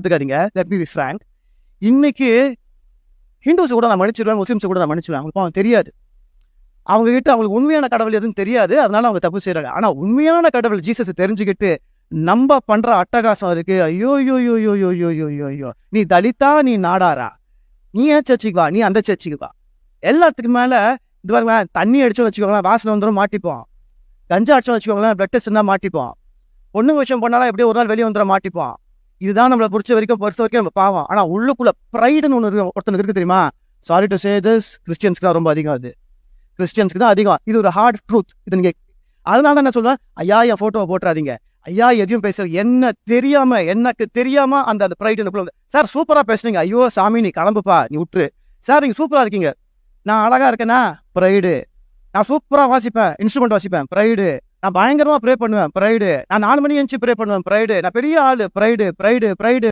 எடுத்துக்காதீங்க. Let me be frank. இன்னைக்கு ஹிந்துஸ் கூட நான் மன்னிச்சிருவேன், முஸ்லிம்ஸ் கூட நான் மன்னிச்சிருவேன். அவங்களுக்கு பாவம் தெரியாது. அவங்க கிட்ட அவங்களுக்கு உண்மையான கடவுள் எதுவும் தெரியாது. அதனால அவங்க தப்பு செய்யறாங்க. ஆனா உண்மையான கடவுள் ஜீசஸ் தெரிஞ்சுக்கிட்டு நம்ம பண்ற அட்டகாசம் இருக்கு. ஐயோ ஐயோ ஐயோ ஐயோ ஐயோ ஐயோ ஐயோ, நீ தலித்தா, நீ நாடாரா, நீ ஏன் சர்ச்சுக்கு வா, நீ அந்த சர்ச்சுக்கு வா. எல்லாத்துக்கு மேல இது பாருங்க, தண்ணி அடிச்சோன்னு வச்சுக்கோங்களேன், வாசனை வந்துடும், மாட்டிப்போம். கஞ்சா அடிச்சோன்னு வச்சுக்கோங்களேன், பிளட் டெஸ்ட்னா மாட்டிப்போம். பொண்ணு விஷயம் பண்ணாலும் எப்படியும் ஒரு நாள் வெளியே வந்துட மாட்டிப்போம். இதுதான் நம்மளை பொறுத்த வரைக்கும் நம்ம பாவம். ஆனா உள்ளுக்குள்ள ப்ரைடுன்னு ஒன்று ஒருத்தனுக்கு இருக்கு தெரியுமா? சாரி டு சே திஸ், கிறிஸ்டியன்ஸ்க்கு தான் ரொம்ப அதிகம். அது கிறிஸ்டியன்ஸ்க்கு தான் அதிகம். இது ஒரு ஹார்ட் ட்ரூத். இது நீங்க அதனால தான் நான் சொல்றேன், ஐயா என் போட்டோவை போட்டுறாதீங்க, ஐயா எதையும் பேசுறது எனக்கு தெரியாம அந்த ப்ரைடு. சார் சூப்பரா பேசுறீங்க, ஐயோ சாமி நீ கிளம்புப்பா, நீ விட்டுரு. சார் நீங்க சூப்பரா இருக்கீங்க, நான் அழகா இருக்கேனா, ப்ரைடு. நான் சூப்பரா வாசிப்பேன், இன்ஸ்ட்ருமெண்ட் வாசிப்பேன், ப்ரைடு. நான் பயங்கரமா ப்ரே பண்ணுவேன், ப்ரைடு. நான் 4 மணி எழுந்து ப்ரே பண்ணுவேன், ப்ரைடு. நான் பெரிய ஆளு, ப்ரைடு ப்ரைடு ப்ரைடு.